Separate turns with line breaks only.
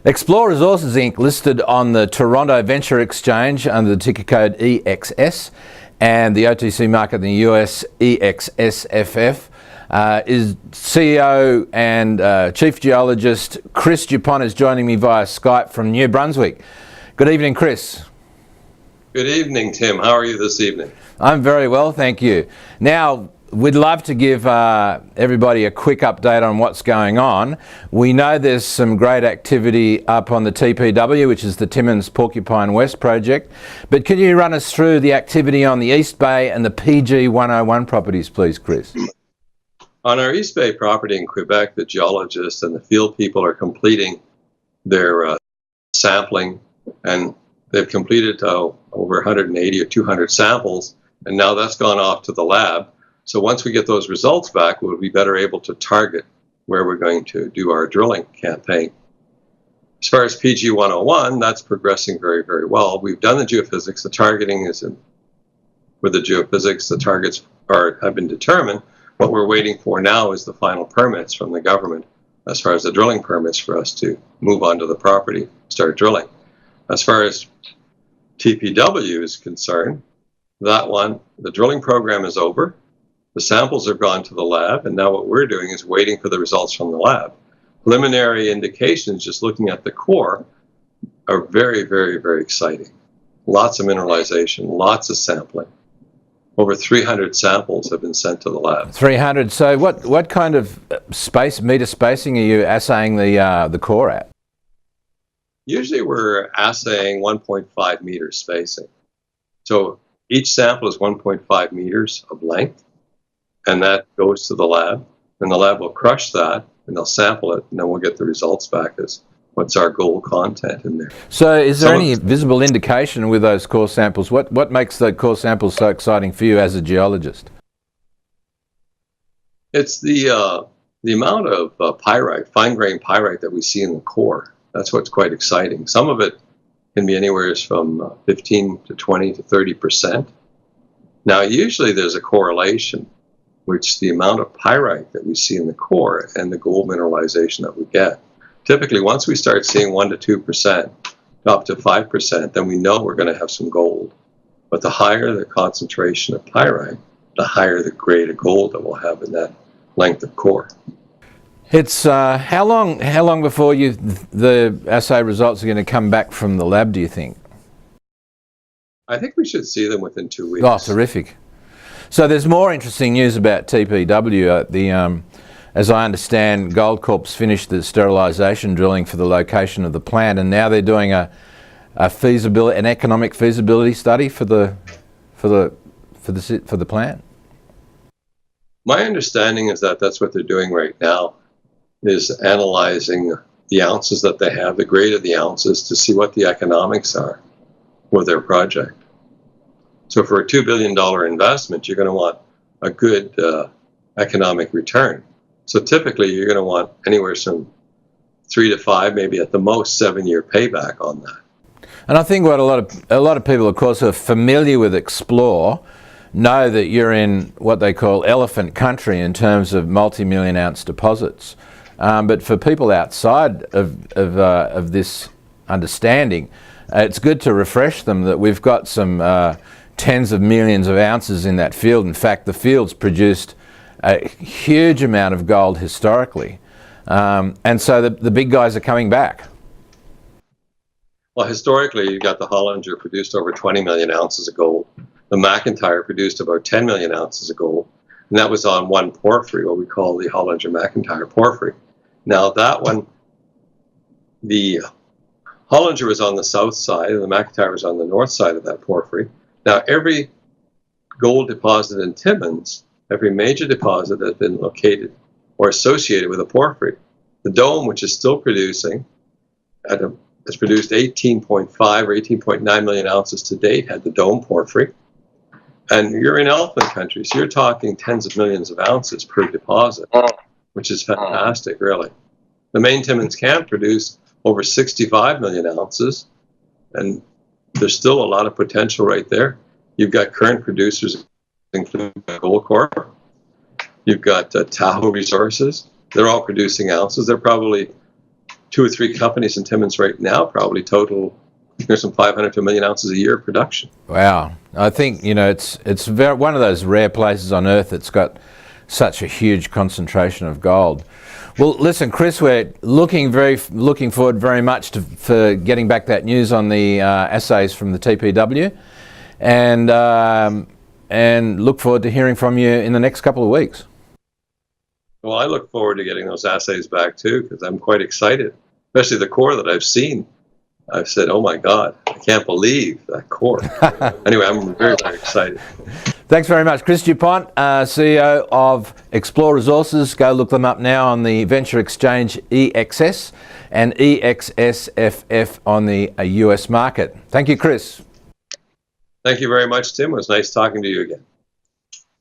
Explor Resources Inc. listed on the Toronto Venture Exchange under the ticker code EXS and the OTC market in the US EXSFF. Is CEO and Chief Geologist Chris Dupont is joining me via Skype from New Brunswick. Good evening, Chris.
Good evening, Tim. How are you this evening?
I'm very well, thank you. Now, we'd love to give everybody a quick update on what's going on. We know there's some great activity up on the TPW, which is the Timmins Porcupine West project. But can you run us through the activity on the East Bay and the PG 101 properties, please, Chris?
On our East Bay property in Quebec, the geologists and the field people are completing their sampling, and they've completed over 180 or 200 samples, and now that's gone off to the lab. So once we get those results back, we'll be better able to target where we're going to do our drilling campaign. As far as PG 101, that's progressing very, very well. We've done the geophysics. The targeting is in, with the geophysics, the targets have been determined. What we're waiting for now is the final permits from the government as far as the drilling permits for us to move onto the property, start drilling. As far as TPW is concerned, that one, the drilling program is over. The samples have gone to the lab, and now what we're doing is waiting for the results from the lab. Preliminary indications, just looking at the core, are very, very, very exciting. Lots of mineralization, lots of sampling. Over 300 samples have been sent to the lab. 300.
So what kind of meter spacing are you assaying the core at?
Usually we're assaying 1.5 meter spacing. So each sample is 1.5 meters of length, and that goes to the lab, and the lab will crush that, and they'll sample it, and then we'll get the results back as what's our gold content in there.
So is there any visible indication with those core samples? What makes the core samples so exciting for you as a geologist?
It's the amount of pyrite, fine-grained pyrite that we see in the core. That's what's quite exciting. Some of it can be anywhere from 15 to 20 to 30%. Now, usually there's a correlation, which the amount of pyrite that we see in the core and the gold mineralization that we get. Typically, once we start seeing 1 to 2%, up to 5%, then we know we're going to have some gold. But the higher the concentration of pyrite, the higher the grade of gold that we'll have in that length of core.
It's how long before the assay results are going to come back from the lab, do you think?
I think we should see them within 2 weeks.
Oh, terrific. So there's more interesting news about TPW. As I understand, Goldcorp's finished the sterilisation drilling for the location of the plant, and now they're doing an economic feasibility study for the plant.
My understanding is that that's what they're doing right now, is analysing the ounces that they have, the grade of the ounces, to see what the economics are with their project. So for a $2 billion investment, you're going to want a good economic return. So typically, you're going to want anywhere from 3 to 5, maybe at the most 7-year payback on that.
And I think what a lot of people, of course, who are familiar with Explor know that you're in what they call elephant country in terms of multi-million ounce deposits. But for people outside of this understanding, it's good to refresh them that we've got some tens of millions of ounces in that field. In fact, the field's produced a huge amount of gold historically. And so the big guys are coming back.
Well, historically, you got the Hollinger produced over 20 million ounces of gold. The McIntyre produced about 10 million ounces of gold. And that was on one porphyry, what we call the Hollinger-McIntyre porphyry. Now that one, the Hollinger was on the south side and the McIntyre was on the north side of that porphyry. Now every gold deposit in Timmins, every major deposit has been located or associated with a porphyry. The Dome, which is still producing, has produced 18.5 or 18.9 million ounces to date, had the Dome porphyry. And you're in elephant country, so you're talking tens of millions of ounces per deposit, which is fantastic, really. The main Timmins camp produced over 65 million ounces, and there's still a lot of potential right there. You've got current producers, including Goldcorp. You've got Tahoe Resources. They're all producing ounces. They're probably 2 or 3 companies in Timmins right now probably total some 500 to 1 million ounces a year of production.
Wow. I think, you know, it's one of those rare places on Earth that's got such a huge concentration of gold. Well, listen, Chris, we're looking forward very much for getting back that news on the assays from the TPW, and look forward to hearing from you in the next couple of weeks.
Well, I look forward to getting those assays back too, because I'm quite excited, especially the core that I've seen. I've said, oh my God, I can't believe that core. Anyway, I'm very, very excited.
Thanks very much. Chris Dupont, CEO of Explor Resources. Go look them up now on the venture exchange EXS and EXSFF on the US market. Thank you, Chris.
Thank you very much, Tim. It was nice talking to you again.